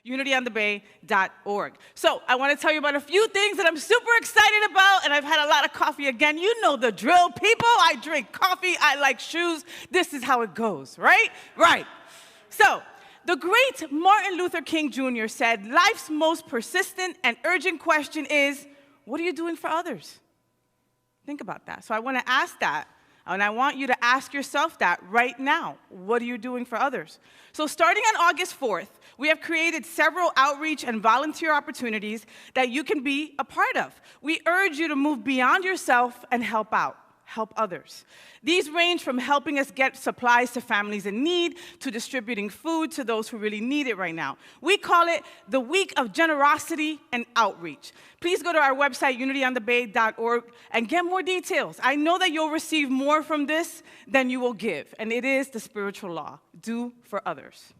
unityonthebay.org. So I want to tell you about a few things that I'm super excited about, and I've had a lot of coffee again. You know the drill, people. I drink coffee. I like shoes. This is how it goes, right? Right. So the great Martin Luther King Jr. said, life's most persistent and urgent question is, what are you doing for others? Think about that. So I want to ask that. And I want you to ask yourself that right now. What are you doing for others? So starting on August 4th, we have created several outreach and volunteer opportunities that you can be a part of. We urge you to move beyond yourself and help out, help others. These range from helping us get supplies to families in need, to distributing food to those who really need it right now. We call it the Week of Generosity and Outreach. Please go to our website, unityonthebay.org, and get more details. I know that you'll receive more from this than you will give, and it is the spiritual law. Do for others.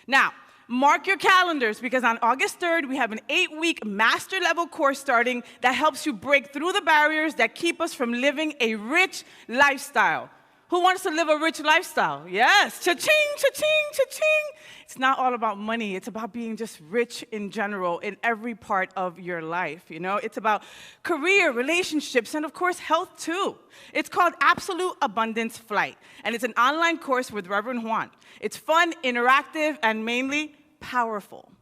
Now, mark your calendars, because on August 3rd, we have an 8-week master-level course starting that helps you break through the barriers that keep us from living a rich lifestyle. Who wants to live a rich lifestyle? Yes, cha-ching, cha-ching, cha-ching. It's not all about money. It's about being just rich in general in every part of your life, you know? It's about career, relationships, and of course, health too. It's called Absolute Abundance Flight, and it's an online course with Reverend Juan. It's fun, interactive, and mainly powerful.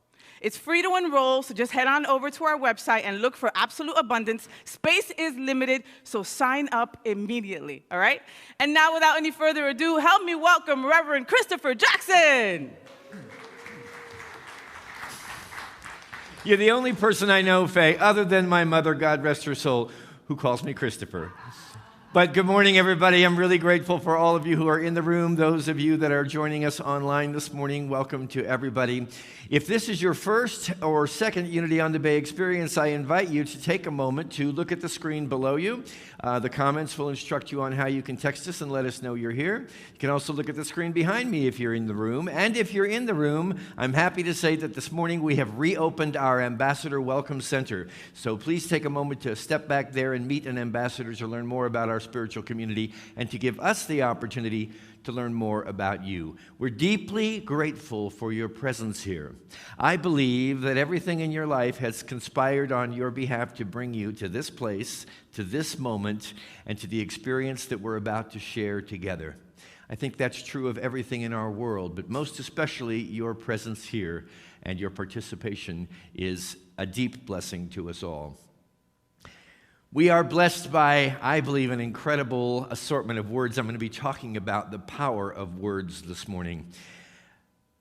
It's free to enroll, so just head on over to our website and look for Absolute Abundance. Space is limited, so sign up immediately, all right? And now, without any further ado, help me welcome Reverend Christopher Jackson. You're the only person I know, Faye, other than my mother, God rest her soul, who calls me Christopher. But good morning, everybody. I'm really grateful for all of you who are in the room. Those of you that are joining us online this morning, welcome to everybody. If this is your first or second Unity on the Bay experience, I invite you to take a moment to look at the screen below you. The comments will instruct you on how you can text us and let us know you're here. You can also look at the screen behind me if you're in the room. And if you're in the room, I'm happy to say that this morning we have reopened our Ambassador Welcome Center. So please take a moment to step back there and meet an ambassador to learn more about our spiritual community and to give us the opportunity to learn more about you. We're deeply grateful for your presence here. I believe that everything in your life has conspired on your behalf to bring you to this place, to this moment, and to the experience that we're about to share together. I think that's true of everything in our world, but most especially your presence here and your participation is a deep blessing to us all. We are blessed by, I believe, an incredible assortment of words. I'm going to be talking about the power of words this morning.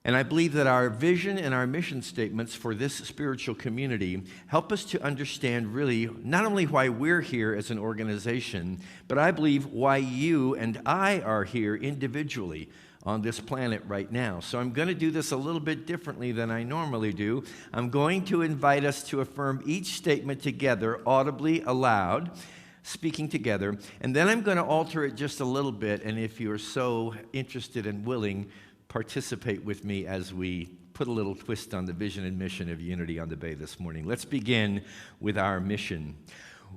And I believe that our vision and our mission statements for this spiritual community help us to understand really not only why we're here as an organization, but I believe why you and I are here individually on this planet right now. So I'm going to do this a little bit differently than I normally do. I'm going to invite us to affirm each statement together, audibly aloud, speaking together, and then I'm going to alter it just a little bit, and if you're so interested and willing, participate with me as we put a little twist on the vision and mission of Unity on the Bay this morning. Let's begin with our mission.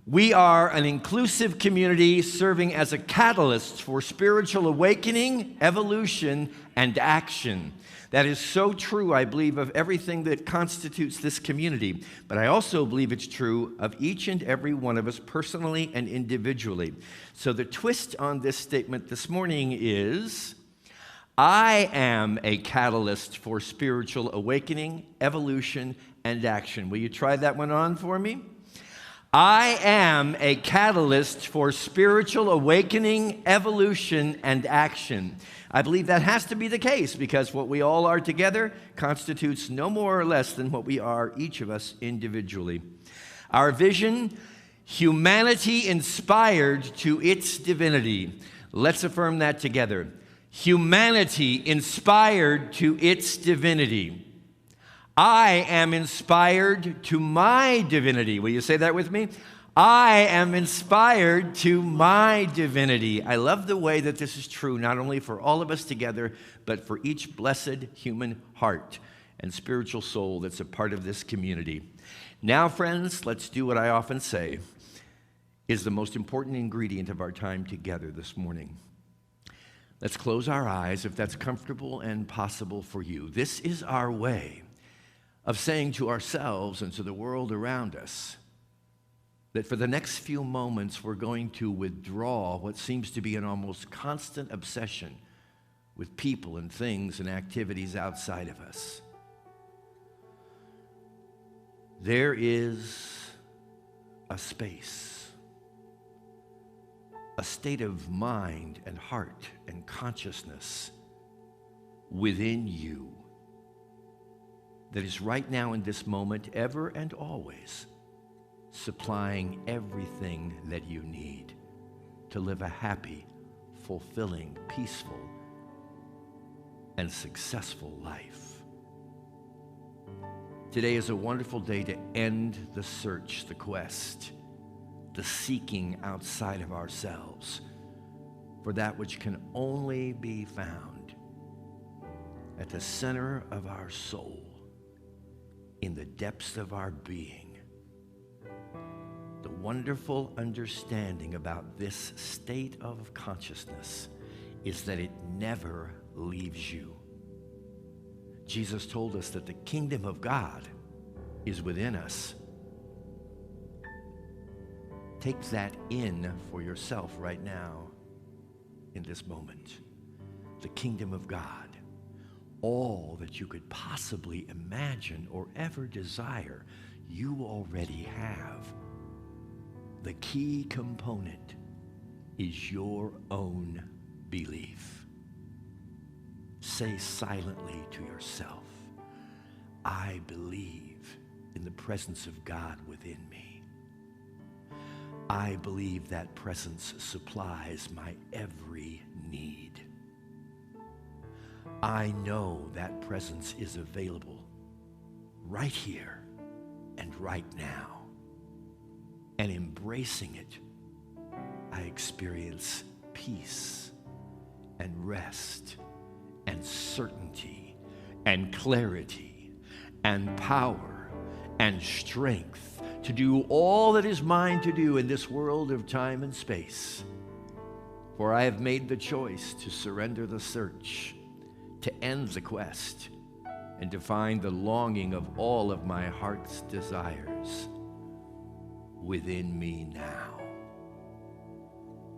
We are an inclusive community serving as a catalyst for spiritual awakening, evolution, and action. That is so true, I believe, of everything that constitutes this community. But I also believe it's true of each and every one of us personally and individually. So the twist on this statement this morning is, I am a catalyst for spiritual awakening, evolution, and action. Will you try that one on for me? I am a catalyst for spiritual awakening, evolution, and action. I believe that has to be the case because what we all are together constitutes no more or less than what we are, each of us individually. Our vision, humanity inspired to its divinity. Let's affirm that together. Humanity inspired to its divinity. I am inspired to my divinity. Will you say that with me? I am inspired to my divinity. I love the way that this is true, not only for all of us together, but for each blessed human heart and spiritual soul that's a part of this community. Now, friends, let's do what I often say is the most important ingredient of our time together this morning. Let's close our eyes if that's comfortable and possible for you. This is our way of saying to ourselves and to the world around us that for the next few moments we're going to withdraw what seems to be an almost constant obsession with people and things and activities outside of us. There is a space, a state of mind and heart and consciousness within you that is right now in this moment, ever and always, supplying everything that you need to live a happy, fulfilling, peaceful, and successful life. Today is a wonderful day to end the search, the quest, the seeking outside of ourselves for that which can only be found at the center of our soul, in the depths of our being. The wonderful understanding about this state of consciousness is that it never leaves you. Jesus told us that the kingdom of God is within us. Take that in for yourself right now, in this moment. The kingdom of God, all that you could possibly imagine or ever desire, you already have. The key component is your own belief. Say silently to yourself, I believe in the presence of God within me. I believe that presence supplies my every need. I know that presence is available right here and right now. And embracing it, I experience peace and rest and certainty and clarity and power and strength to do all that is mine to do in this world of time and space. For I have made the choice to surrender the search, to end the quest, and to find the longing of all of my heart's desires within me now.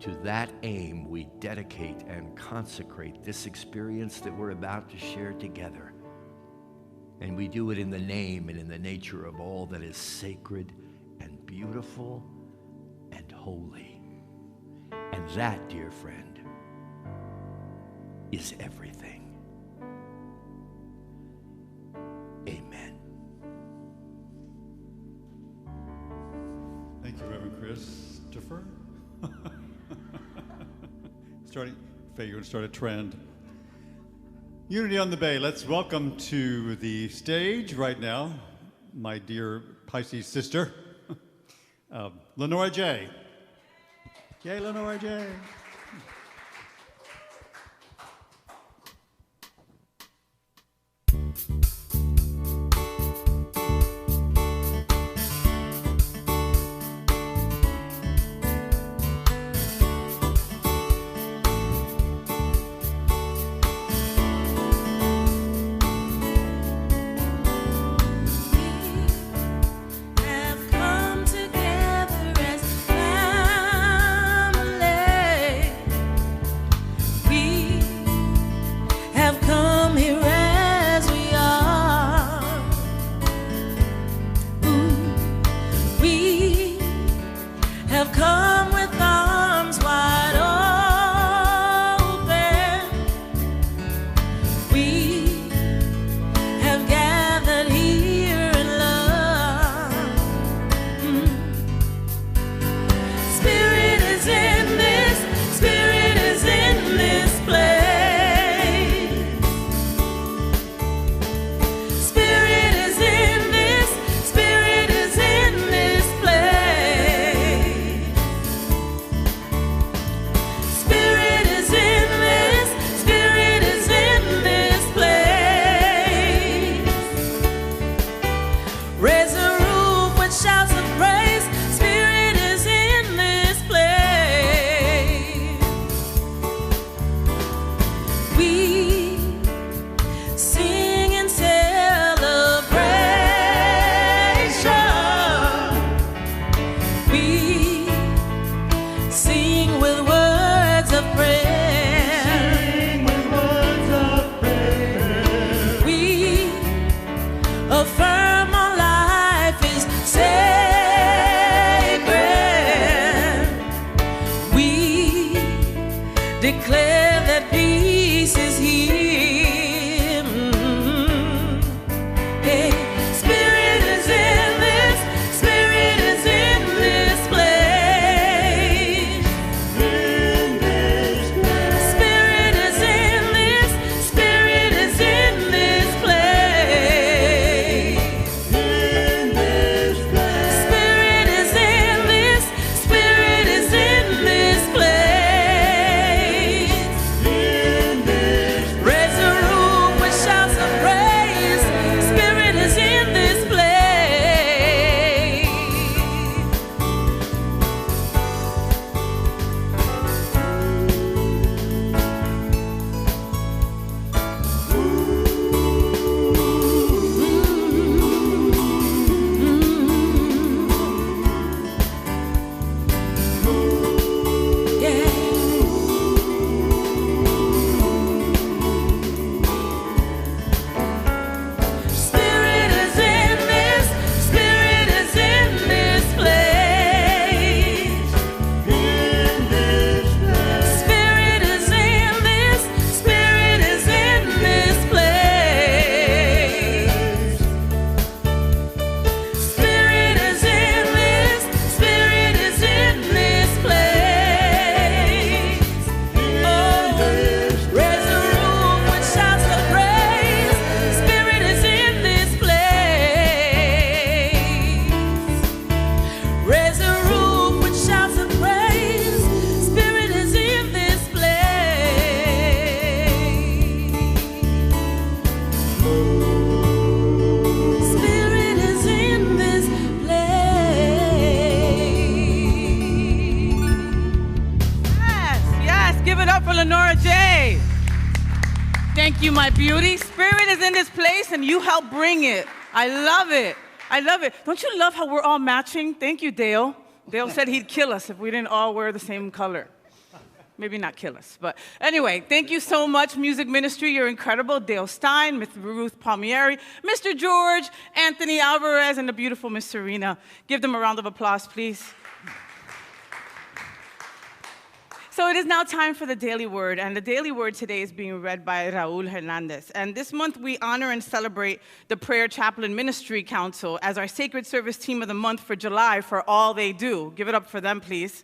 To that aim, we dedicate and consecrate this experience that we're about to share together. And we do it in the name and in the nature of all that is sacred and beautiful and holy. And that, dear friend, is everything. Amen. Thank you, Reverend Christopher. Faye, you're going to start a trend. Unity on the Bay, let's welcome to the stage right now my dear Pisces sister, LeNora Jaye. Yay, LeNora Jaye. Sing and celebrate. Thank you, my beauty. Spirit is in this place, and you help bring it. I love it. I love it. Don't you love how we're all matching? Thank you, Dale. Dale said he'd kill us if we didn't all wear the same color. Maybe not kill us, but anyway, thank you so much, Music Ministry. You're incredible. Dale Stein, Miss Ruth Palmieri, Mr. George, Anthony Alvarez, and the beautiful Miss Serena. Give them a round of applause, please. So it is now time for the Daily Word, and the Daily Word today is being read by Raul Hernandez. And this month, we honor and celebrate the Prayer Chaplain Ministry Council as our Sacred Service Team of the Month for July for all they do. Give it up for them, please.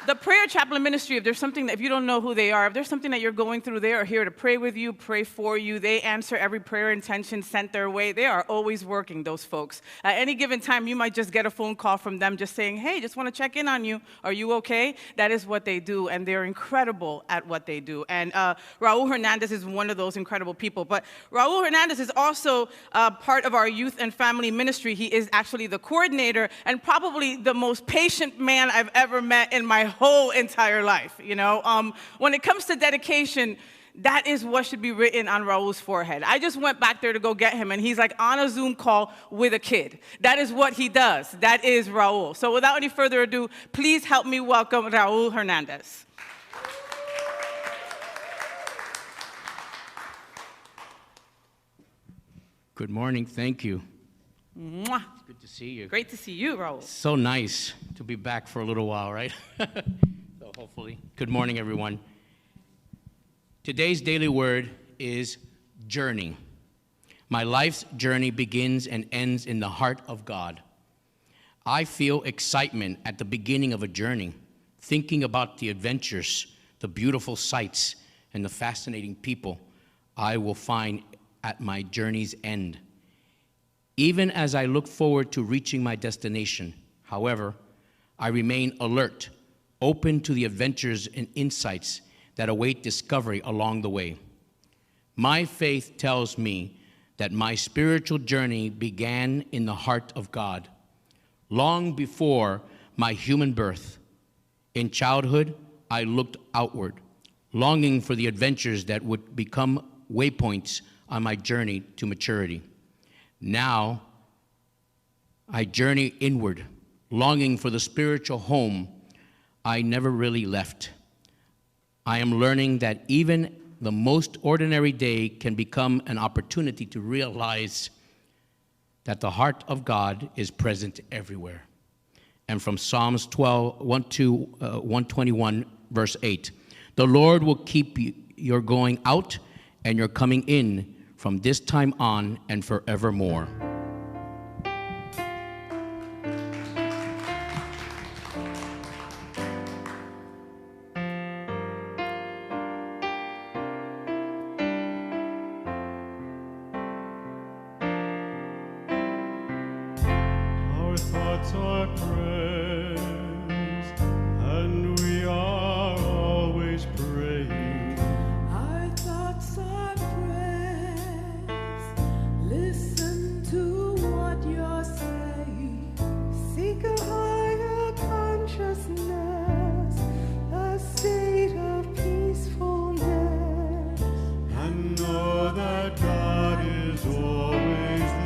The Prayer Chaplain Ministry, if there's something that, if you don't know who they are, if there's something that you're going through, they are here to pray with you, pray for you. They answer every prayer intention sent their way. They are always working, those folks. At any given time, you might just get a phone call from them just saying, hey, just want to check in on you. Are you okay? That is what they do, and they're incredible at what they do. And Raul Hernandez is one of those incredible people. But Raul Hernandez is also part of our youth and family ministry. He is actually the coordinator and probably the most patient man I've ever met in my whole entire life, you know. When it comes to dedication, that is what should be written on Raul's forehead. I just went back there to go get him, and he's like on a Zoom call with a kid. That is what he does. That is Raul. So without any further ado, please help me welcome Raul Hernandez. Good morning. Thank you. Mwah. It's good to see you. Great to see you, Raul. So nice to be back for a little while, right? So hopefully. Good morning, everyone. Today's daily word is journey. My life's journey begins and ends in the heart of God. I feel excitement at the beginning of a journey, thinking about the adventures, the beautiful sights, and the fascinating people I will find at my journey's end. Even as I look forward to reaching my destination, however, I remain alert, open to the adventures and insights that await discovery along the way. My faith tells me that my spiritual journey began in the heart of God, long before my human birth. In childhood, I looked outward, longing for the adventures that would become waypoints on my journey to maturity. Now, I journey inward, longing for the spiritual home I never really left. I am learning that even the most ordinary day can become an opportunity to realize that the heart of God is present everywhere. And from Psalms 121, verse 8, the Lord will keep your going out and your coming in from this time on and forevermore. Our thoughts are prayers, and we are always praying. Our thoughts are prayers. Listen to what you're saying. Seek a higher consciousness, a state of peacefulness. And know that God is always there.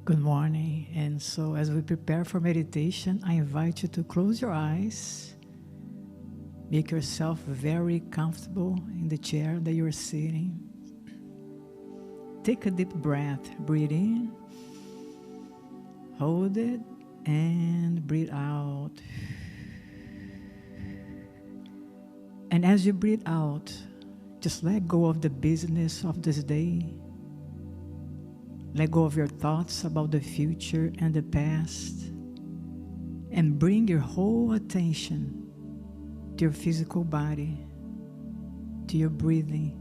Good morning. And so, as we prepare for meditation, I invite you to close your eyes. Make yourself very comfortable in the chair that you're sitting. Take a deep breath. Breathe in, hold it, and breathe out. And as you breathe out, just let go of the business of this day. Let go of your thoughts about the future and the past. And bring your whole attention to your physical body, to your breathing,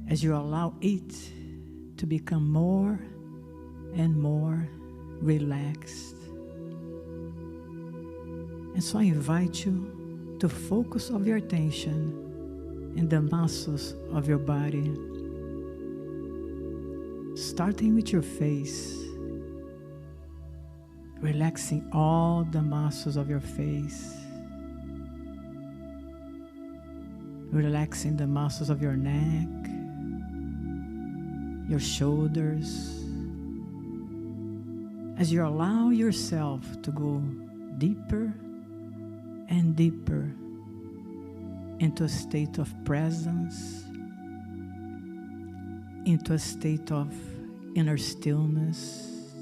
as you allow it to become more and more relaxed. And so I invite you to focus of your attention in the muscles of your body, starting with your face, relaxing all the muscles of your face, relaxing the muscles of your neck, your shoulders, as you allow yourself to go deeper and deeper into a state of presence, into a state of inner stillness,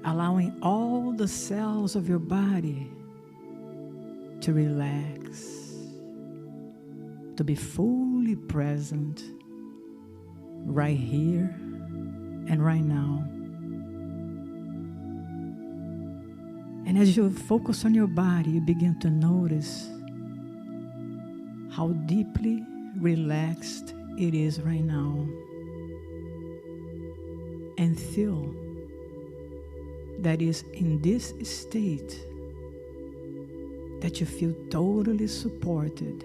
allowing all the cells of your body to relax, to be fully present right here and right now. And as you focus on your body, you begin to notice how deeply relaxed it is right now. And feel that is in this state that you feel totally supported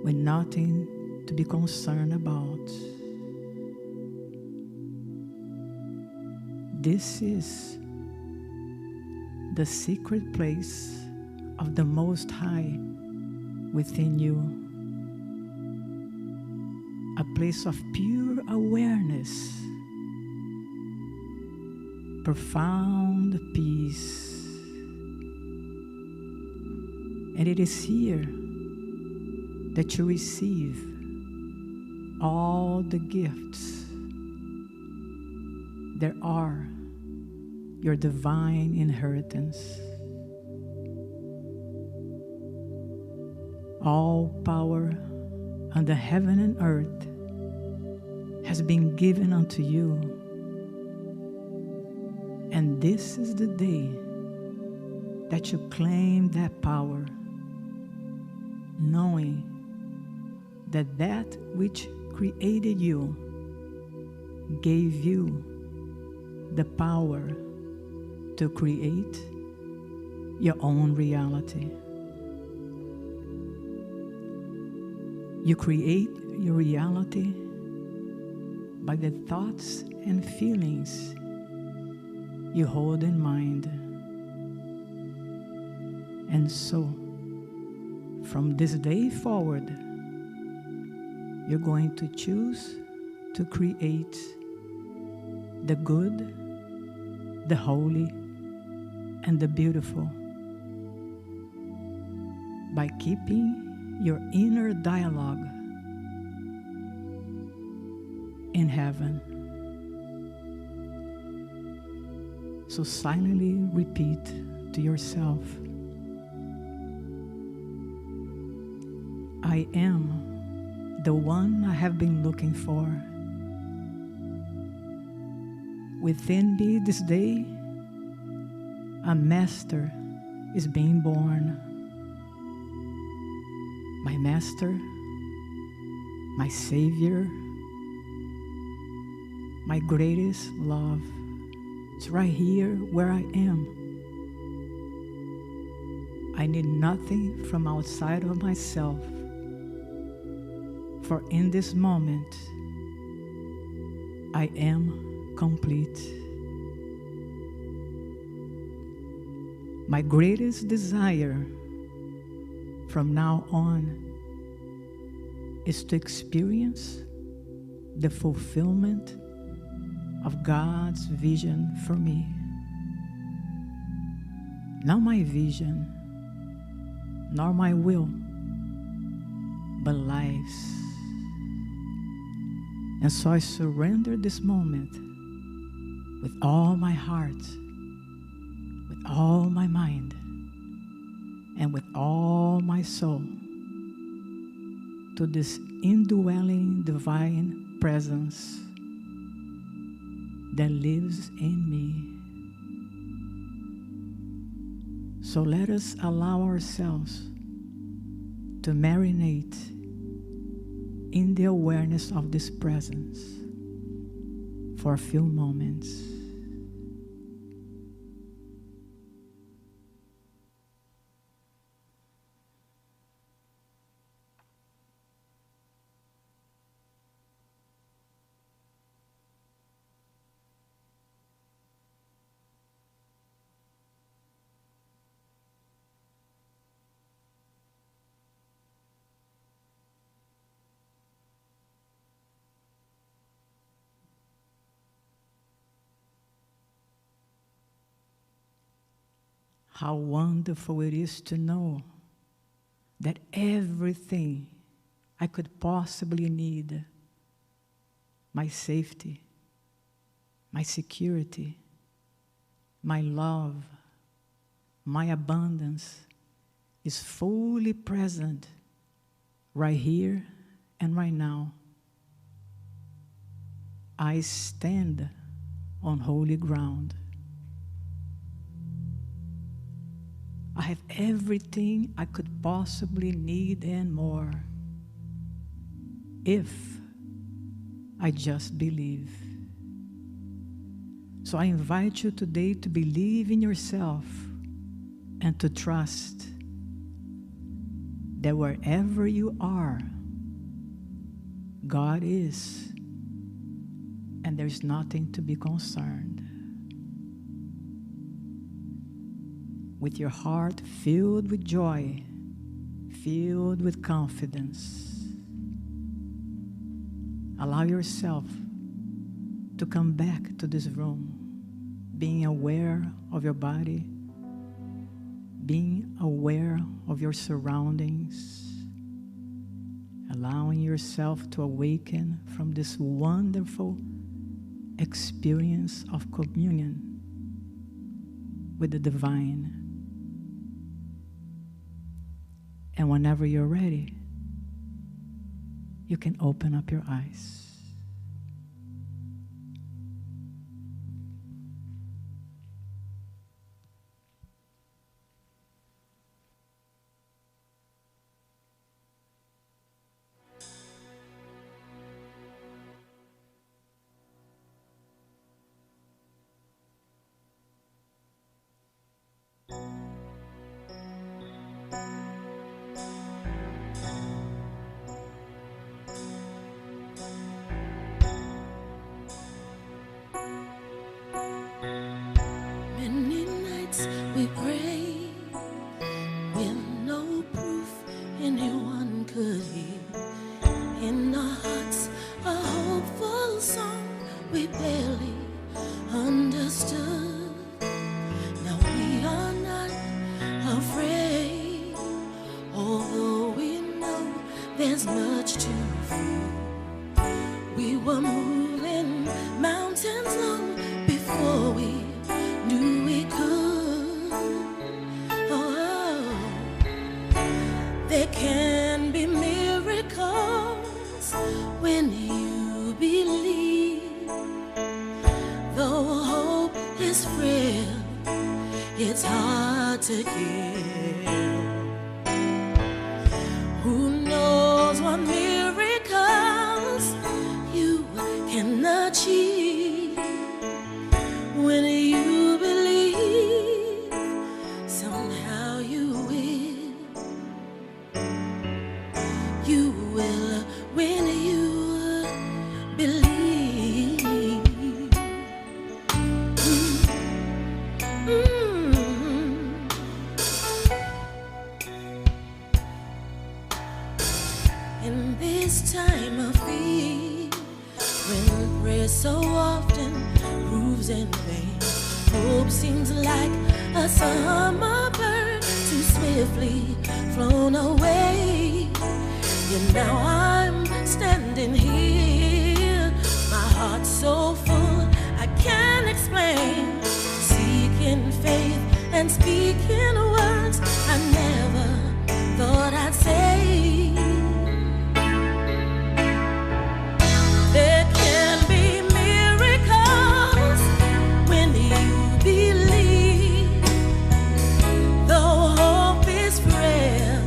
with nothing to be concerned about. This is the secret place of the Most High within you, a place of pure awareness, profound peace. And it is here that you receive all the gifts there are, your divine inheritance. All power under heaven and earth has been given unto you. And this is the day that you claim that power, knowing that that which created you gave you the power to create your own reality. You create your reality by the thoughts and feelings you hold in mind. And so, from this day forward, you're going to choose to create the good, the holy, and the beautiful by keeping your inner dialogue in heaven. So silently repeat to yourself, I am the one I have been looking for. Within me this day, a master is being born. My master, my savior, my greatest love. It's right here where I am. I need nothing from outside of myself. For in this moment, I am complete. My greatest desire from now on is to experience the fulfillment of God's vision for me. Not my vision, nor my will, but life's. And so I surrender this moment with all my heart, with all my mind, and with all my soul to this indwelling divine presence that lives in me. So let us allow ourselves to marinate in the awareness of this presence for a few moments. How wonderful it is to know that everything I could possibly need, my safety, my security, my love, my abundance, is fully present right here and right now. I stand on holy ground. I have everything I could possibly need and more, if I just believe. So I invite you today to believe in yourself and to trust that wherever you are, God is, and there's nothing to be concerned. With your heart filled with joy, filled with confidence, allow yourself to come back to this room, being aware of your body, being aware of your surroundings, allowing yourself to awaken from this wonderful experience of communion with the divine. And whenever you're ready, you can open up your eyes. Many nights we pray with no proof anyone could hear. In our hearts, a hopeful song we barely understood. Now we are not afraid, although we know there's much to fear. We were moving mountains long before we knew we could. Oh, there can be miracles when you believe. Though hope is frail, it's hard to kill. Who knows what miracles you can achieve when you believe? Somehow you will when you believe. so often proves in vain. Hope seems like a summer bird too swiftly flown away. And now I'm standing here, my heart so full I can't explain, seeking faith and speaking words I never thought I'd say. There can be miracles when you believe. Though hope is frail,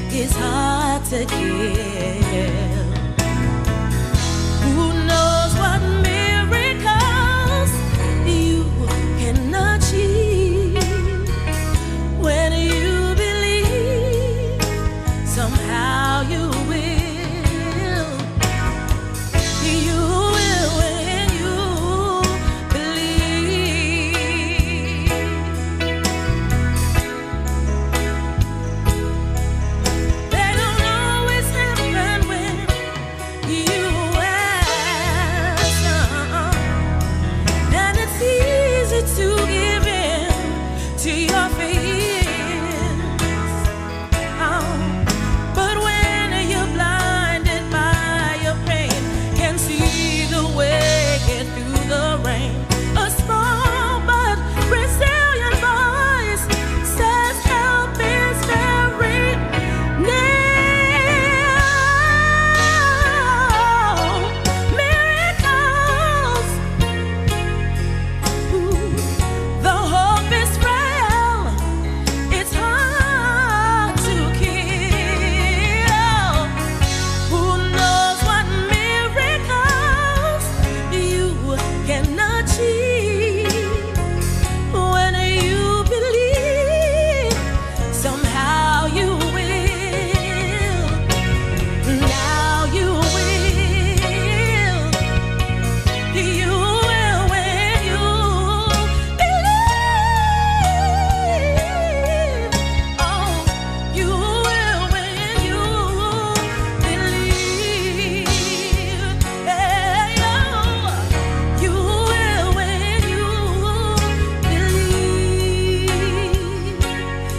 it's hard to kill. Who knows what miracles you can achieve when you believe? Somehow you will. You will when you believe. They don't always happen when you ask, and it's easy to give in to your fears. But when you're blinded by your pain, can see the way, get through the rain. A small but resilient voice says help is very near. Miracles, the hope is frail, it's hard to kill. Who knows what miracles you can achieve when you believe? Somehow you will. Now you will. You will when you believe. Oh, you will when you believe. Hey, oh, you will when you believe.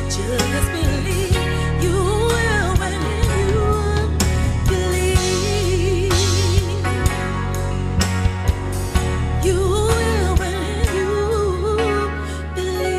Just believe. You will when you believe. You will when you believe.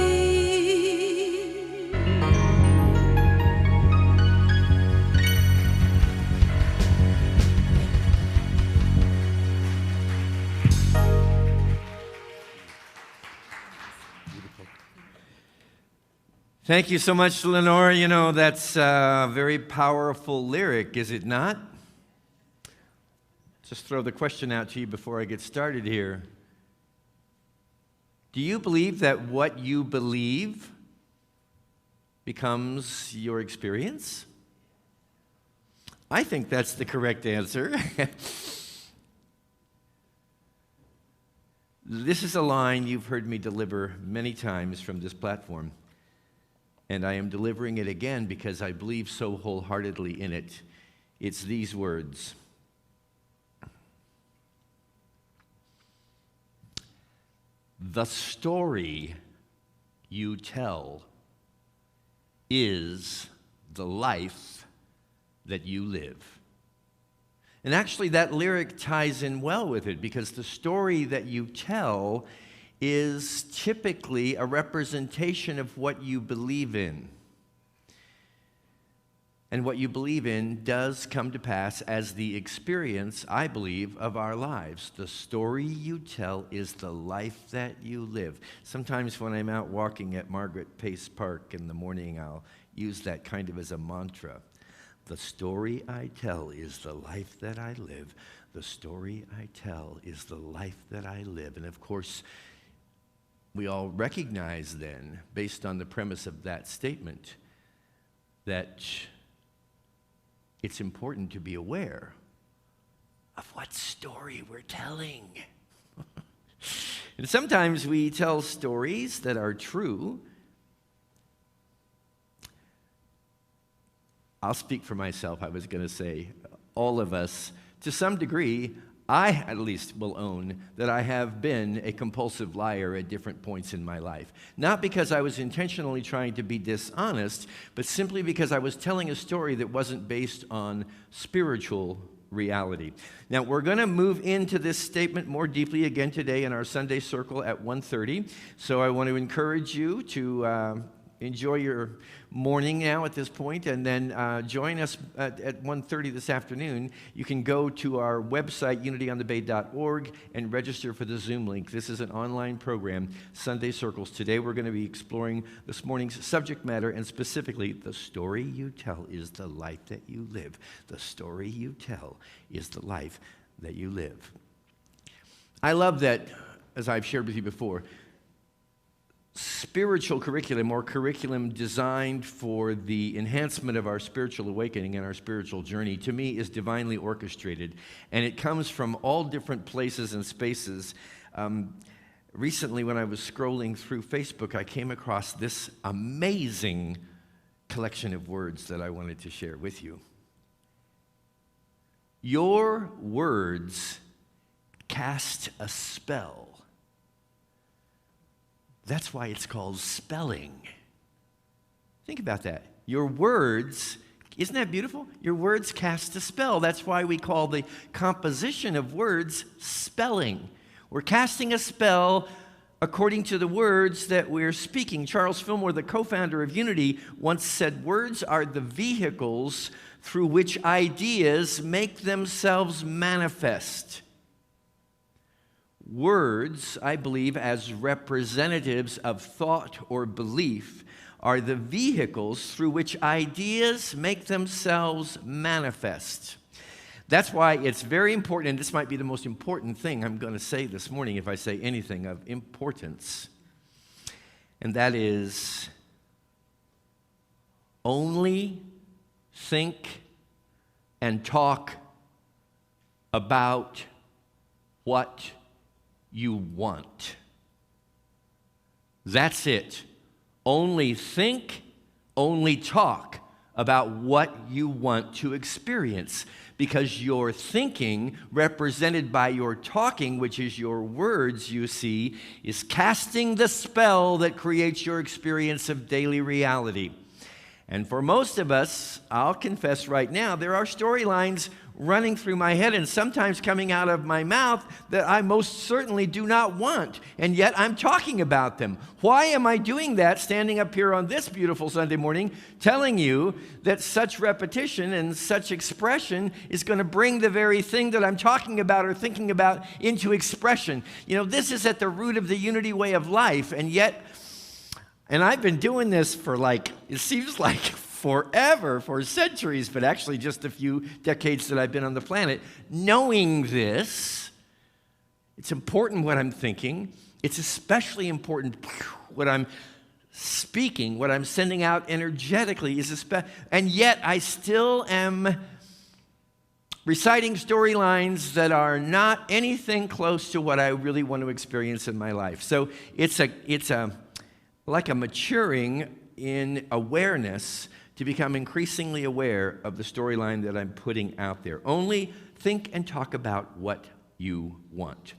Thank you so much, LeNora. You know, that's a very powerful lyric, is it not? Just throw the question out to you before I get started here. Do you believe that what you believe becomes your experience? I think that's the correct answer. This is a line you've heard me deliver many times from this platform. And I am delivering it again because I believe so wholeheartedly in it. It's these words. The story you tell is the life that you live. And actually, that lyric ties in well with it because the story that you tell is typically a representation of what you believe in. And what you believe in does come to pass as the experience, I believe, of our lives. The story you tell is the life that you live. Sometimes when I'm out walking at Margaret Pace Park in the morning, I'll use that kind of as a mantra. The story I tell is the life that I live. The story I tell is the life that I live. And of course, we all recognize then, based on the premise of that statement, that it's important to be aware of what story we're telling. And sometimes we tell stories that are true. I'll speak for myself. I was going to say all of us, to some degree, I at least will own that I have been a compulsive liar at different points in my life. Not because I was intentionally trying to be dishonest, but simply because I was telling a story that wasn't based on spiritual reality. Now, we're going to move into this statement more deeply again today in our Sunday circle at 1:30. So I want to encourage you to enjoy your morning now at this point, and then join us at 1:30 this afternoon. You can go to our website, unityonthebay.org, and register for the Zoom link. This is an online program, Sunday Circles. Today we're going to be exploring this morning's subject matter, and specifically, the story you tell is the life that you live. The story you tell is the life that you live. I love that, as I've shared with you before, spiritual curriculum, or curriculum designed for the enhancement of our spiritual awakening and our spiritual journey, to me is divinely orchestrated, and it comes from all different places and spaces. Recently, when I was scrolling through Facebook, I came across this amazing collection of words that I wanted to share with you. Your words cast a spell. That's why it's called spelling. Think about that. Your words, isn't that beautiful? Your words cast a spell. That's why we call the composition of words spelling. We're casting a spell according to the words that we're speaking. Charles Fillmore, the co-founder of Unity, once said, "Words are the vehicles through which ideas make themselves manifest." Words, I believe, as representatives of thought or belief, are the vehicles through which ideas make themselves manifest. That's why it's very important, and this might be the most important thing I'm going to say this morning if I say anything of importance, and that is only think and talk about what you want. That's it. Only think, only talk about what you want to experience, because your thinking, represented by your talking, which is your words, you see, is casting the spell that creates your experience of daily reality. And for most of us, I'll confess right now, there are storylines running through my head and sometimes coming out of my mouth that I most certainly do not want, and yet I'm talking about them. Why am I doing that, standing up here on this beautiful Sunday morning, telling you that such repetition and such expression is going to bring the very thing that I'm talking about or thinking about into expression? You know, this is at the root of the Unity way of life, and yet, and I've been doing this for it seems like forever, for centuries, but actually just a few decades that I've been on the planet. Knowing this, it's important what I'm thinking. It's especially important what I'm speaking, what I'm sending out energetically and yet I still am reciting storylines that are not anything close to what I really want to experience in my life. So it's like a maturing in awareness to become increasingly aware of the storyline that I'm putting out there. Only think and talk about what you want.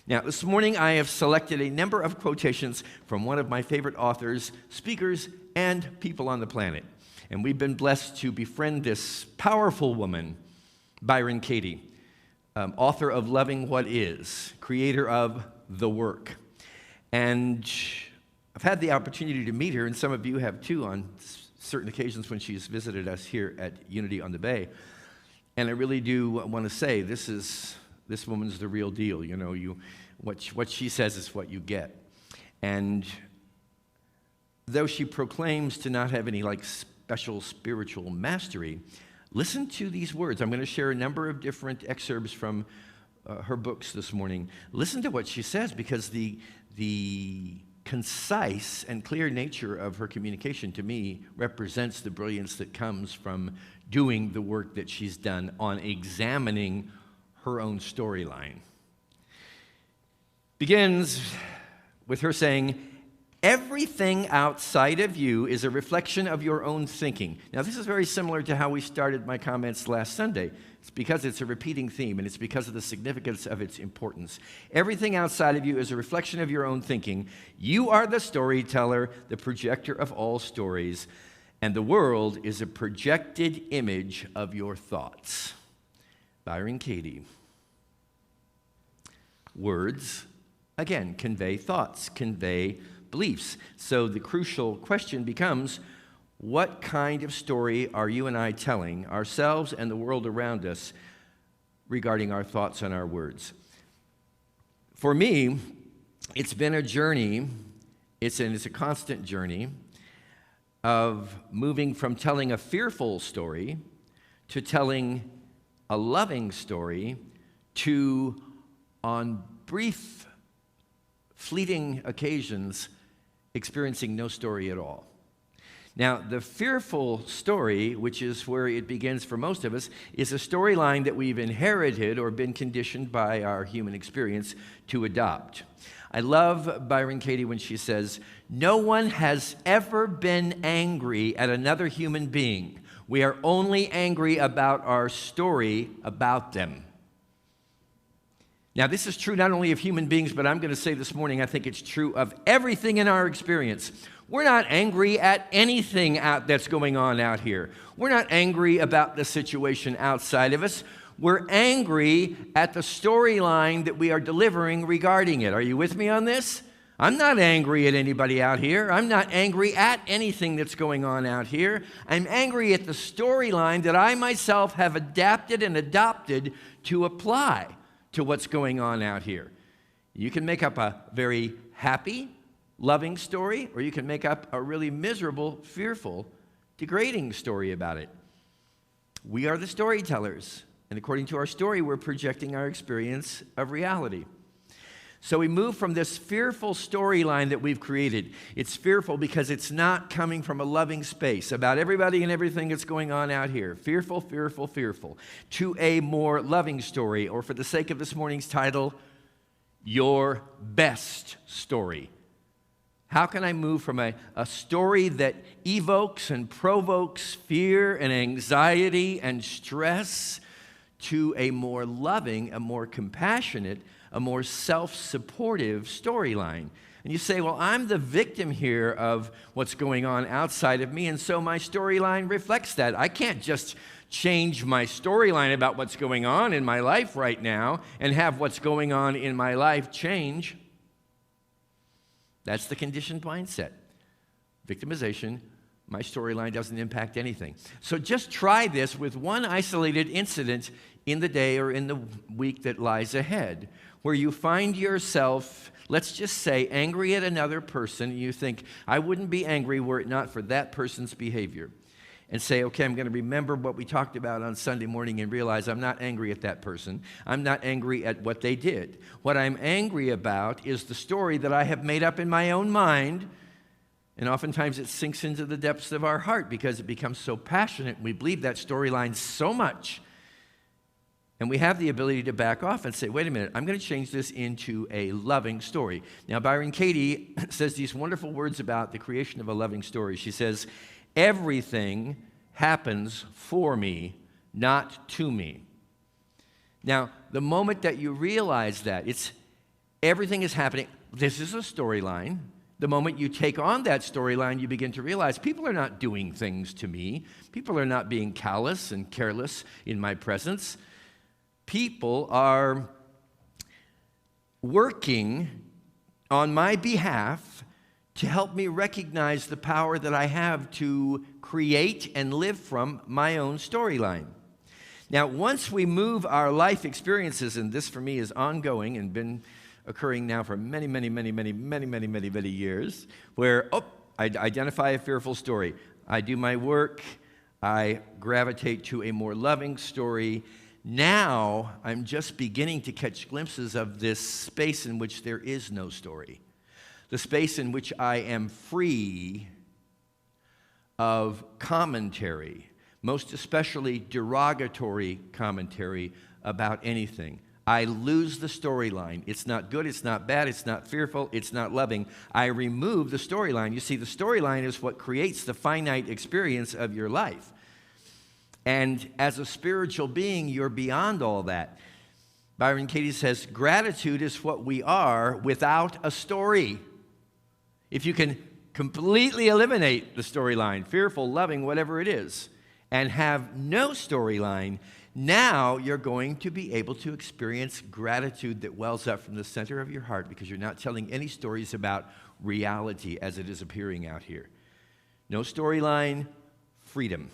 Now, this morning I have selected a number of quotations from one of my favorite authors, speakers, and people on the planet. And we've been blessed to befriend this powerful woman, Byron Katie, author of Loving What Is, creator of The Work. And I've had the opportunity to meet her, and some of you have too, on certain occasions when she's visited us here at Unity on the Bay. And I really do want to say, this woman's the real deal. You know, what she says is what you get. And though she proclaims to not have any special spiritual mastery, listen to these words. I'm going to share a number of different excerpts from her books this morning. Listen to what she says, because the concise and clear nature of her communication to me represents the brilliance that comes from doing the work that she's done on examining her own storyline. Begins with her saying, Everything outside of you is a reflection of your own thinking. Now, this is very similar to how we started my comments last Sunday. It's because it's a repeating theme, and it's because of the significance of its importance. Everything outside of you is a reflection of your own thinking. You are the storyteller, the projector of all stories, and the world is a projected image of your thoughts. Byron Katie. Words, again, convey thoughts, convey beliefs. So the crucial question becomes, what kind of story are you and I telling ourselves and the world around us regarding our thoughts and our words? For me, it's been a journey, it's a constant journey of moving from telling a fearful story to telling a loving story to, on brief, fleeting occasions, experiencing no story at all. Now, the fearful story, which is where it begins for most of us, is a storyline that we've inherited or been conditioned by our human experience to adopt. I love Byron Katie when she says, "No one has ever been angry at another human being. We are only angry about our story about them." Now, this is true not only of human beings, but I'm going to say this morning, I think it's true of everything in our experience. We're not angry at anything that's going on out here. We're not angry about the situation outside of us. We're angry at the storyline that we are delivering regarding it. Are you with me on this? I'm not angry at anybody out here. I'm not angry at anything that's going on out here. I'm angry at the storyline that I myself have adapted and adopted to apply to what's going on out here. You can make up a very happy, loving story, or you can make up a really miserable, fearful, degrading story about it. We are the storytellers, and according to our story, we're projecting our experience of reality. So we move from this fearful storyline that we've created. It's fearful because it's not coming from a loving space about everybody and everything that's going on out here. Fearful, fearful, fearful. To a more loving story, or for the sake of this morning's title, your best story. How can I move from a story that evokes and provokes fear and anxiety and stress to a more loving, a more compassionate, a more self-supportive storyline? And you say, well, I'm the victim here of what's going on outside of me, and so my storyline reflects that. I can't just change my storyline about what's going on in my life right now and have what's going on in my life change. That's the conditioned mindset. Victimization. My storyline doesn't impact anything. So just try this with one isolated incident in the day or in the week that lies ahead, where you find yourself, let's just say, angry at another person. You think, I wouldn't be angry were it not for that person's behavior. And say, okay, I'm going to remember what we talked about on Sunday morning and realize I'm not angry at that person. I'm not angry at what they did. What I'm angry about is the story that I have made up in my own mind. And oftentimes it sinks into the depths of our heart because it becomes so passionate. We believe that storyline so much. And we have the ability to back off and say, wait a minute, I'm going to change this into a loving story. Now, Byron Katie says these wonderful words about the creation of a loving story. She says, everything happens for me, not to me. Now, the moment that you realize that, everything is happening, this is a storyline. The moment you take on that storyline, you begin to realize people are not doing things to me. People are not being callous and careless in my presence. People are working on my behalf to help me recognize the power that I have to create and live from my own storyline. Now, once we move our life experiences, and this for me is ongoing and been occurring now for many years, where, I identify a fearful story. I do my work. I gravitate to a more loving story. Now, I'm just beginning to catch glimpses of this space in which there is no story. The space in which I am free of commentary, most especially derogatory commentary about anything. I lose the storyline. It's not good, it's not bad, it's not fearful, it's not loving. I remove the storyline. You see, the storyline is what creates the finite experience of your life. And as a spiritual being, you're beyond all that. Byron Katie says, gratitude is what we are without a story. If you can completely eliminate the storyline, fearful, loving, whatever it is, and have no storyline, now you're going to be able to experience gratitude that wells up from the center of your heart because you're not telling any stories about reality as it is appearing out here. No storyline, freedom.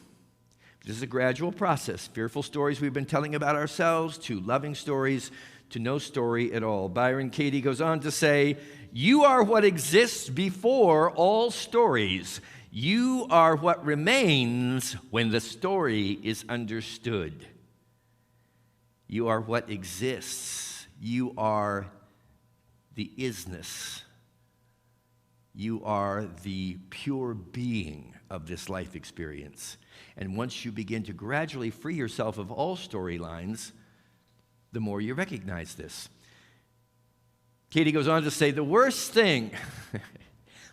This is a gradual process. Fearful stories we've been telling about ourselves to loving stories to no story at all. Byron Katie goes on to say, you are what exists before all stories. You are what remains when the story is understood. You are what exists. You are the isness. You are the pure being of this life experience. And once you begin to gradually free yourself of all storylines, the more you recognize this. Katie goes on to say, the worst thing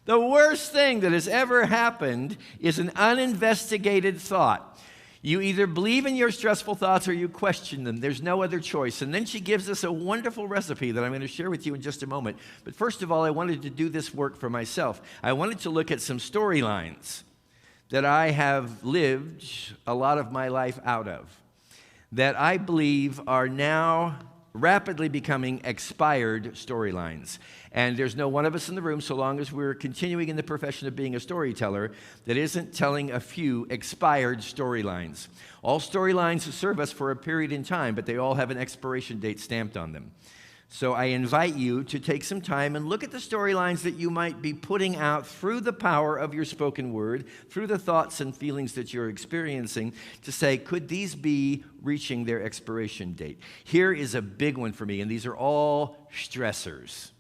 that has ever happened is an uninvestigated thought. You either believe in your stressful thoughts or you question them. There's no other choice. And then she gives us a wonderful recipe that I'm going to share with you in just a moment. But first of all, I wanted to do this work for myself. I wanted to look at some storylines that I have lived a lot of my life out of, that I believe are now rapidly becoming expired storylines. And there's no one of us in the room, so long as we're continuing in the profession of being a storyteller, that isn't telling a few expired storylines. All storylines serve us for a period in time, but they all have an expiration date stamped on them. So I invite you to take some time and look at the storylines that you might be putting out through the power of your spoken word, through the thoughts and feelings that you're experiencing, to say, could these be reaching their expiration date? Here is a big one for me, and these are all stressors.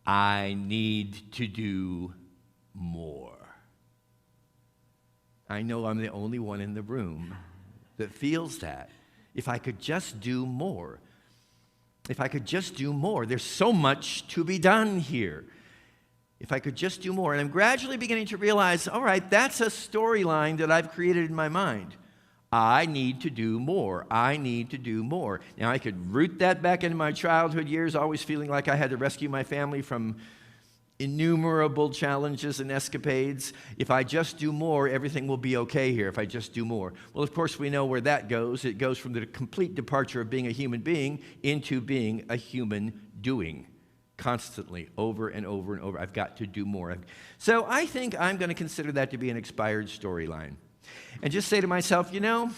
I need to do more. I know I'm the only one in the room that feels that. If I could just do more. If I could just do more. There's so much to be done here. If I could just do more. And I'm gradually beginning to realize, all right, that's a storyline that I've created in my mind. I need to do more. I need to do more. Now, I could root that back into my childhood years, always feeling like I had to rescue my family from innumerable challenges and escapades. If I just do more, everything will be okay here if I just do more. Well, of course, we know where that goes. It goes from the complete departure of being a human being into being a human doing constantly, over and over and over. I've got to do more. So I think I'm going to consider that to be an expired storyline. And just say to myself, you know,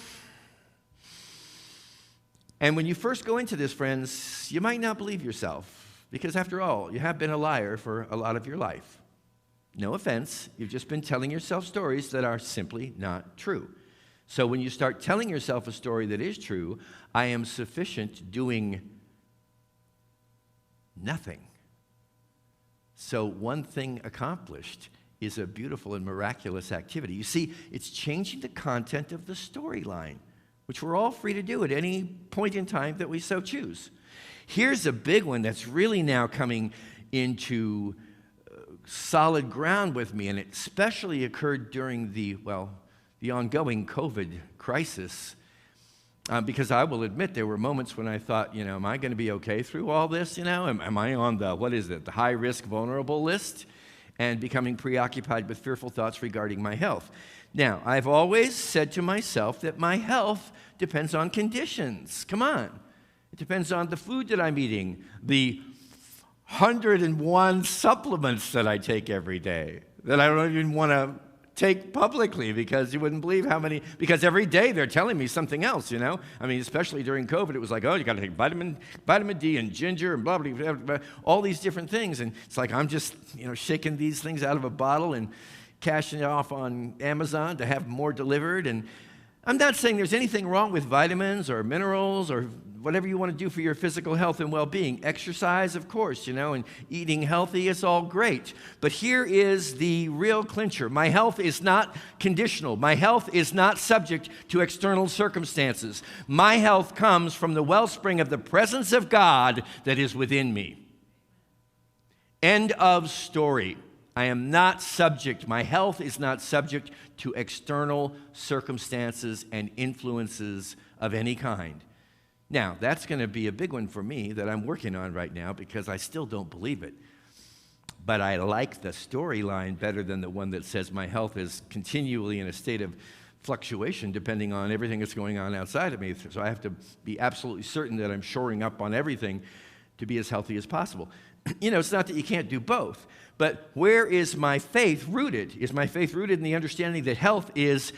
and when you first go into this, friends, you might not believe yourself. Because after all, you have been a liar for a lot of your life. No offense, you've just been telling yourself stories that are simply not true. So when you start telling yourself a story that is true, I am sufficient doing nothing. So one thing accomplished is a beautiful and miraculous activity. You see, it's changing the content of the storyline, which we're all free to do at any point in time that we so choose. Here's a big one that's really now coming into solid ground with me, and it especially occurred during the ongoing COVID crisis, because I will admit there were moments when I thought, you know, am I going to be okay through all this? You know, am I on the high-risk vulnerable list? And becoming preoccupied with fearful thoughts regarding my health. Now, I've always said to myself that my health depends on conditions. Come on. It depends on the food that I'm eating, the 101 supplements that I take every day that I don't even want to take publicly because you wouldn't believe how many, because every day they're telling me something else, you know? I mean, especially during COVID, it was like, oh, you got to take vitamin D and ginger and blah, blah, blah, blah, all these different things. And it's like I'm just, you know, shaking these things out of a bottle and cashing it off on Amazon to have more delivered. And I'm not saying there's anything wrong with vitamins or minerals or whatever you want to do for your physical health and well-being. Exercise, of course, and eating healthy is all great. But here is the real clincher. My health is not conditional. My health is not subject to external circumstances. My health comes from the wellspring of the presence of God that is within me. End of story. I am not subject, my health is not subject to external circumstances and influences of any kind. Now, that's going to be a big one for me that I'm working on right now because I still don't believe it. But I like the storyline better than the one that says my health is continually in a state of fluctuation depending on everything that's going on outside of me. So I have to be absolutely certain that I'm shoring up on everything to be as healthy as possible. It's not that you can't do both, but where is my faith rooted? Is my faith rooted in the understanding that health is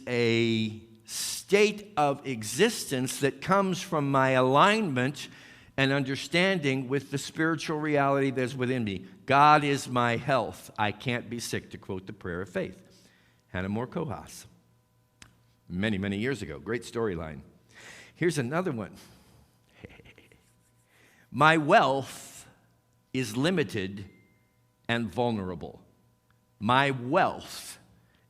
a state of existence that comes from my alignment and understanding with the spiritual reality that's within me? God is my health. I can't be sick, to quote the prayer of faith. Hannah Moore Kohas. Many, many years ago. Great storyline. Here's another one. My wealth is limited and vulnerable. My wealth,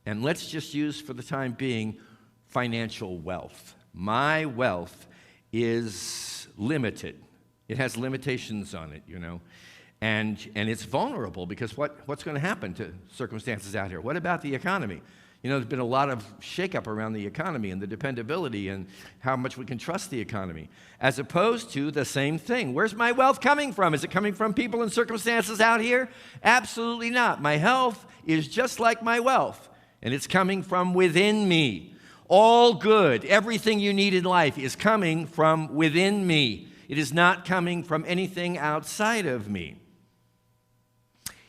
and let's just use for the time being financial wealth. My wealth is limited. It has limitations on it, and it's vulnerable because what's going to happen to circumstances out here? What about the economy? There's been a lot of shakeup around the economy and the dependability and how much we can trust the economy, as opposed to the same thing. Where's my wealth coming from? Is it coming from people and circumstances out here? Absolutely not. My health is just like my wealth, and it's coming from within me. All good, everything you need in life is coming from within me. It is not coming from anything outside of me.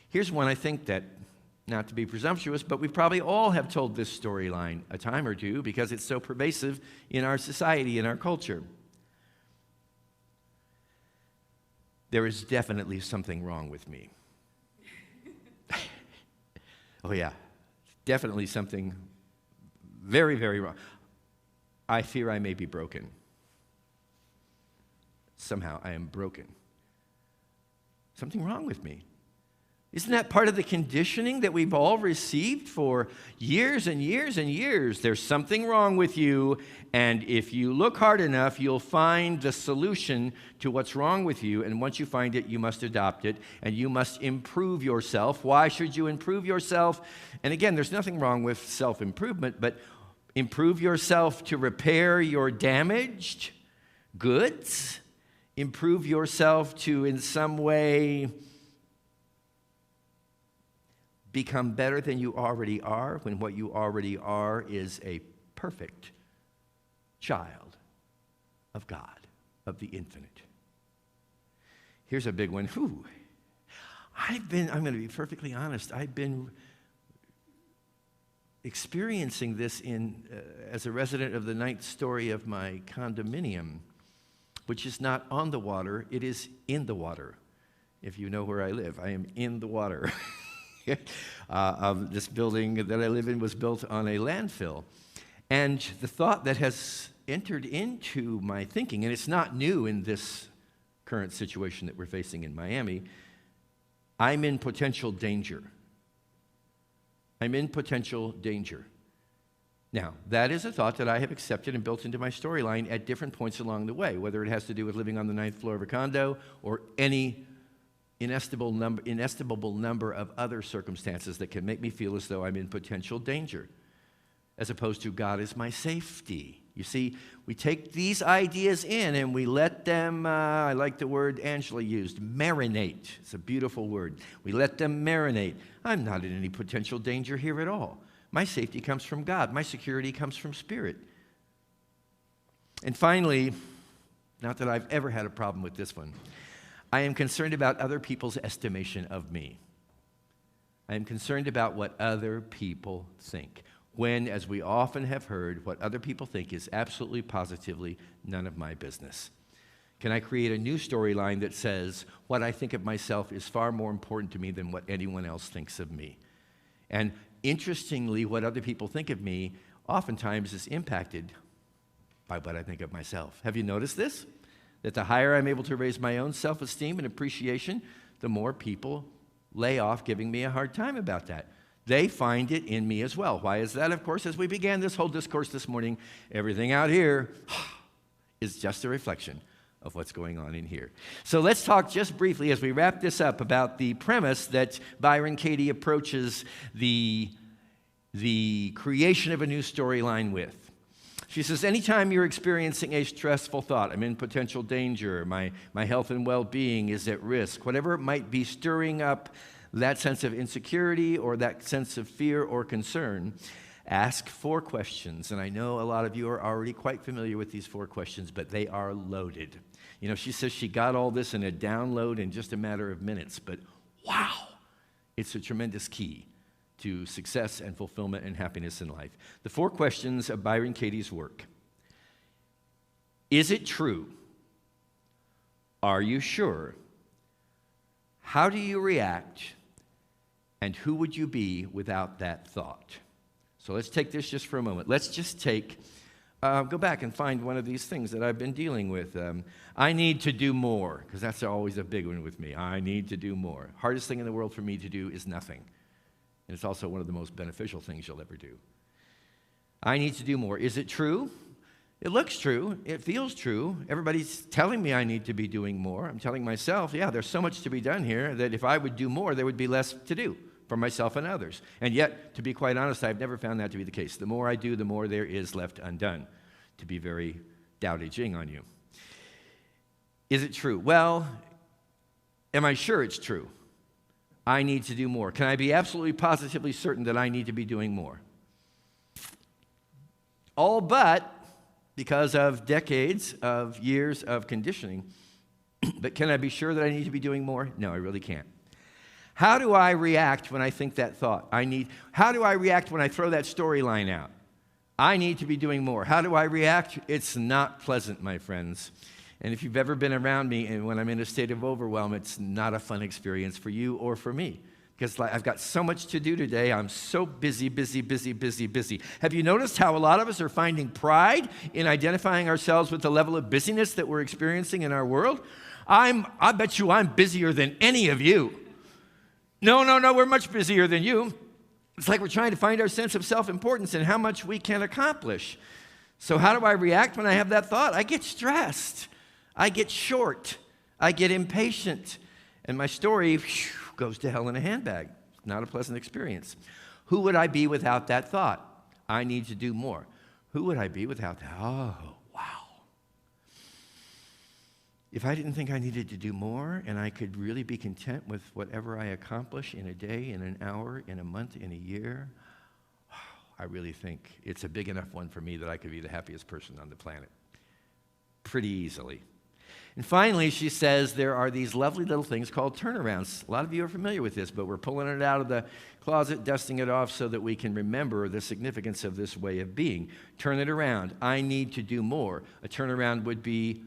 Here's one I think that, not to be presumptuous, but we probably all have told this storyline a time or two because it's so pervasive in our society, in our culture. There is definitely something wrong with me. Oh yeah, definitely something very, very wrong. I fear I may be broken. Somehow I am broken. Something wrong with me. Isn't that part of the conditioning that we've all received for years and years and years? There's something wrong with you, and if you look hard enough, you'll find the solution to what's wrong with you, and once you find it, you must adopt it, and you must improve yourself. Why should you improve yourself? And again, there's nothing wrong with self-improvement, but improve yourself to repair your damaged goods, improve yourself to, in some way, become better than you already are, when what you already are is a perfect child of God, of the infinite. Here's a big one. I'm going to be perfectly honest, I've been experiencing this as a resident of the ninth story of my condominium, which is not on the water, it is in the water. If you know where I live, I am in the water. This building that I live in was built on a landfill. And the thought that has entered into my thinking, and it's not new in this current situation that we're facing in Miami, I'm in potential danger. I'm in potential danger. Now, that is a thought that I have accepted and built into my storyline at different points along the way, whether it has to do with living on the 9th floor of a condo or any inestimable number of other circumstances that can make me feel as though I'm in potential danger, as opposed to God is my safety. You see, we take these ideas in and we let them, I like the word Angela used, marinate. It's a beautiful word. We let them marinate. I'm not in any potential danger here at all. My safety comes from God. My security comes from Spirit. And finally, not that I've ever had a problem with this one, I am concerned about other people's estimation of me. I am concerned about what other people think, when, as we often have heard, what other people think is absolutely, positively none of my business. Can I create a new storyline that says what I think of myself is far more important to me than what anyone else thinks of me? And interestingly, what other people think of me oftentimes is impacted by what I think of myself. Have you noticed this? That the higher I'm able to raise my own self-esteem and appreciation, the more people lay off giving me a hard time about that. They find it in me as well. Why is that? Of course, as we began this whole discourse this morning, everything out here is just a reflection of what's going on in here. So let's talk just briefly as we wrap this up about the premise that Byron Katie approaches the creation of a new storyline with. She says, anytime you're experiencing a stressful thought, I'm in potential danger, my health and well-being is at risk, whatever it might be stirring up that sense of insecurity or that sense of fear or concern, ask 4 questions. And I know a lot of you are already quite familiar with these 4 questions, but they are loaded. You know, she says she got all this in a download in just a matter of minutes, but wow, it's a tremendous key to success and fulfillment and happiness in life. The 4 questions of Byron Katie's work. Is it true? Are you sure? How do you react? And who would you be without that thought? So let's take this just for a moment. Let's just go back and find one of these things that I've been dealing with. I need to do more, because that's always a big one with me. I need to do more. Hardest thing in the world for me to do is nothing. And it's also one of the most beneficial things you'll ever do. I need to do more. Is it true? It looks true. It feels true. Everybody's telling me I need to be doing more. I'm telling myself, yeah, there's so much to be done here that if I would do more, there would be less to do for myself and others. And yet, to be quite honest, I've never found that to be the case. The more I do, the more there is left undone, to be very doubting on you. Is it true? Well, am I sure it's true? I need to do more. Can I be absolutely positively certain that I need to be doing more? All but because of decades of years of conditioning. But can I be sure that I need to be doing more? No, I really can't. How do I react when I think that thought? How do I react when I throw that storyline out? I need to be doing more. How do I react? It's not pleasant, my friends. And if you've ever been around me and when I'm in a state of overwhelm, it's not a fun experience for you or for me. Because I've got so much to do today. I'm so busy. Have you noticed how a lot of us are finding pride in identifying ourselves with the level of busyness that we're experiencing in our world? I bet you I'm busier than any of you. No, we're much busier than you. It's like we're trying to find our sense of self-importance and how much we can accomplish. So how do I react when I have that thought? I get stressed. I get short. I get impatient. And my story goes to hell in a handbag. Not a pleasant experience. Who would I be without that thought? I need to do more. Who would I be without that? Oh, wow. If I didn't think I needed to do more and I could really be content with whatever I accomplish in a day, in an hour, in a month, in a year, I really think it's a big enough one for me that I could be the happiest person on the planet. Pretty easily. And finally, she says there are these lovely little things called turnarounds. A lot of you are familiar with this, but we're pulling it out of the closet, dusting it off so that we can remember the significance of this way of being. Turn it around. I need to do more. A turnaround would be,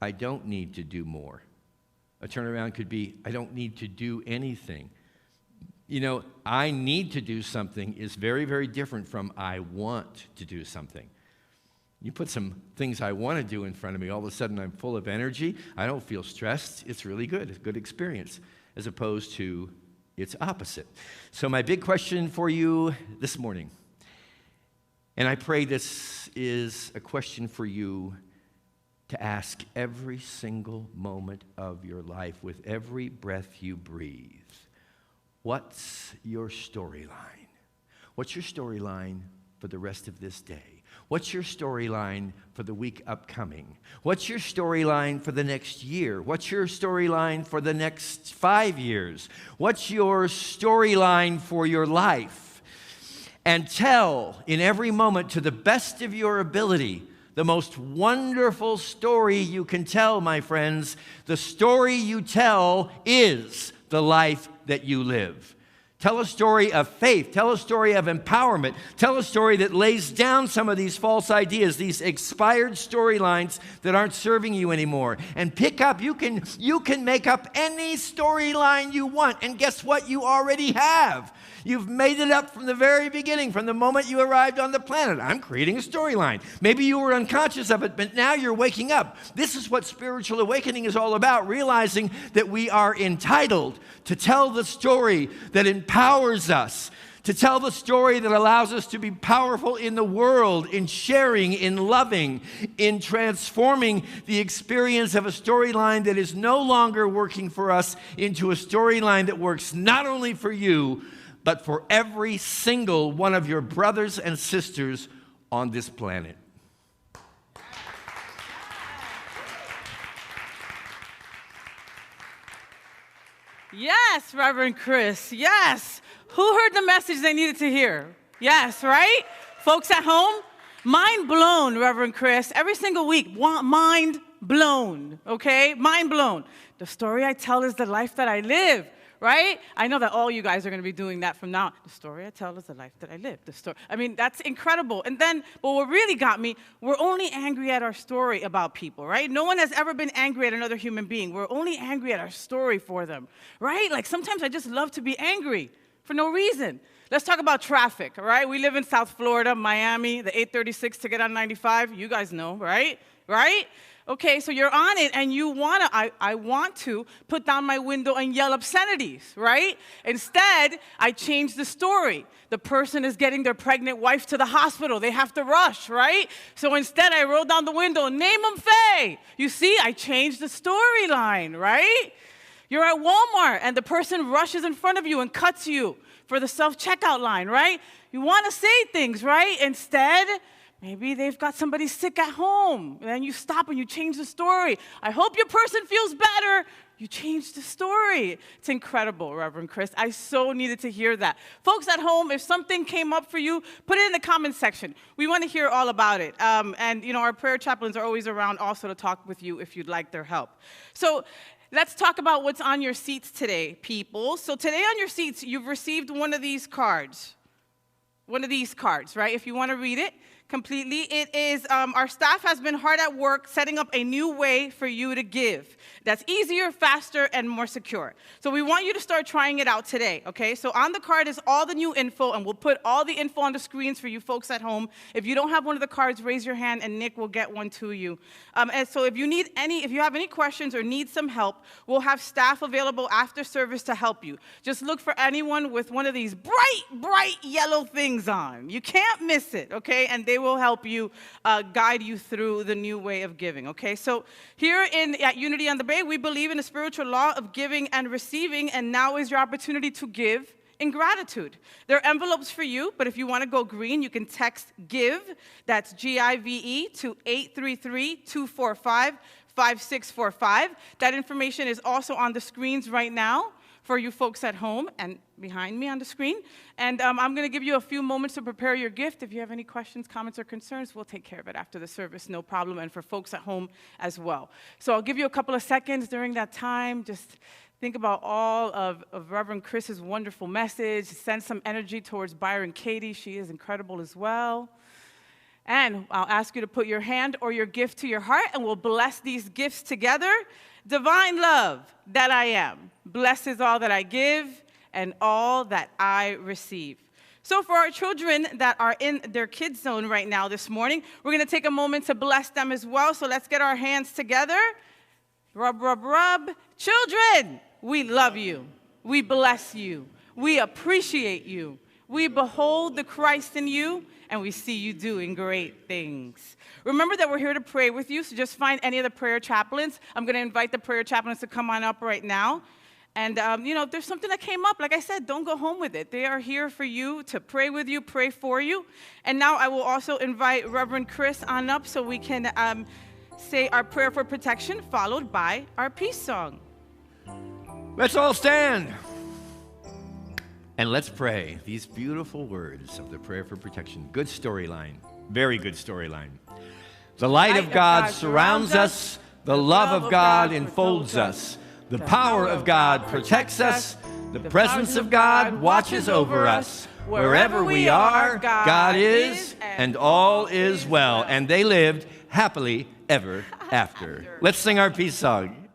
I don't need to do more. A turnaround could be, I don't need to do anything. You know, I need to do something is very, very different from I want to do something. You put some things I want to do in front of me, all of a sudden I'm full of energy. I don't feel stressed. It's really good. It's a good experience, as opposed to its opposite. So my big question for you this morning, and I pray this is a question for you to ask every single moment of your life with every breath you breathe. What's your storyline? What's your storyline for the rest of this day? What's your storyline for the week upcoming? What's your storyline for the next year? What's your storyline for the next 5 years? What's your storyline for your life? And tell in every moment to the best of your ability the most wonderful story you can tell, my friends. The story you tell is the life that you live. Tell a story of faith. Tell a story of empowerment. Tell a story that lays down some of these false ideas, these expired storylines that aren't serving you anymore. And pick up, you can make up any storyline you want. And guess what? You already have. You've made it up from the very beginning, from the moment you arrived on the planet. I'm creating a storyline. Maybe you were unconscious of it, but now you're waking up. This is what spiritual awakening is all about, realizing that we are entitled to tell the story that empowers us, to tell the story that allows us to be powerful in the world, in sharing, in loving, in transforming the experience of a storyline that is no longer working for us into a storyline that works not only for you, but for every single one of your brothers and sisters on this planet. Yes, Reverend Chris, yes. Who heard the message they needed to hear? Yes, right? Folks at home, mind blown, Reverend Chris. Every single week, mind blown, okay? Mind blown. The story I tell is the life that I live. Right? I know that all you guys are going to be doing that from now on. The story I tell is the life that I live. I mean, that's incredible. And then, but what really got me, we're only angry at our story about people, right? No one has ever been angry at another human being. We're only angry at our story for them, right? Like sometimes I just love to be angry for no reason. Let's talk about traffic, all right? We live in South Florida, Miami, the 836 to get on 95. You guys know, right? Right? Okay, so you're on it and you I want to put down my window and yell obscenities, right? Instead, I change the story. The person is getting their pregnant wife to the hospital. They have to rush, right? So instead, I roll down the window, name them Faye. You see, I changed the storyline, right? You're at Walmart and the person rushes in front of you and cuts you for the self-checkout line, right? You want to say things, right? Instead, maybe they've got somebody sick at home. And then you stop and you change the story. I hope your person feels better. You changed the story. It's incredible, Reverend Chris. I so needed to hear that. Folks at home, if something came up for you, put it in the comments section. We want to hear all about it. And, you know, our prayer chaplains are always around also to talk with you if you'd like their help. So let's talk about what's on your seats today, people. So today on your seats, you've received one of these cards. One of these cards, right? If you want to read it completely, it is our staff has been hard at work setting up a new way for you to give that's easier, faster, and more secure. So we want you to start trying it out today, okay? So on the card is all the new info, and we'll put all the info on the screens for you folks at home. If you don't have one of the cards, raise your hand, and Nick will get one to you. And so if you have any questions or need some help, we'll have staff available after service to help you. Just look for anyone with one of these bright yellow things on. You can't miss it, okay? And they will help you guide you through the new way of giving, okay? So here at Unity on the Bay, we believe in the spiritual law of giving and receiving, and now is your opportunity to give in gratitude. There are envelopes for you, but if you want to go green, you can text GIVE, that's G-I-V-E, to 833-245-5645. That information is also on the screens right now for you folks at home and behind me on the screen. And I'm going to give you a few moments to prepare your gift. If you have any questions, comments, or concerns, we'll take care of it after the service, no problem, and for folks at home as well. So I'll give you a couple of seconds during that time. Just think about all of Reverend Chris's wonderful message. Send some energy towards Byron Katie. She is incredible as well. And I'll ask you to put your hand or your gift to your heart, and we'll bless these gifts together. Divine love that I am blesses all that I give and all that I receive. So for our children that are in their kids zone right now this morning, we're going to take a moment to bless them as well. So let's get our hands together. Rub, rub, rub. Children, we love you. We bless you. We appreciate you. We behold the Christ in you, and we see you doing great things. Remember that we're here to pray with you, so just find any of the prayer chaplains. I'm going to invite the prayer chaplains to come on up right now. And, you know, if there's something that came up, like I said, don't go home with it. They are here for you, to pray with you, pray for you. And now I will also invite Reverend Chris on up so we can say our prayer for protection, followed by our peace song. Let's all stand. And let's pray these beautiful words of the prayer for protection. Good storyline. Very good storyline. The light of God surrounds us. The love of God enfolds us. The power of God protects us. The presence of God watches over us. Wherever we are, God is, and all is well. And they lived happily ever after. Let's sing our peace song.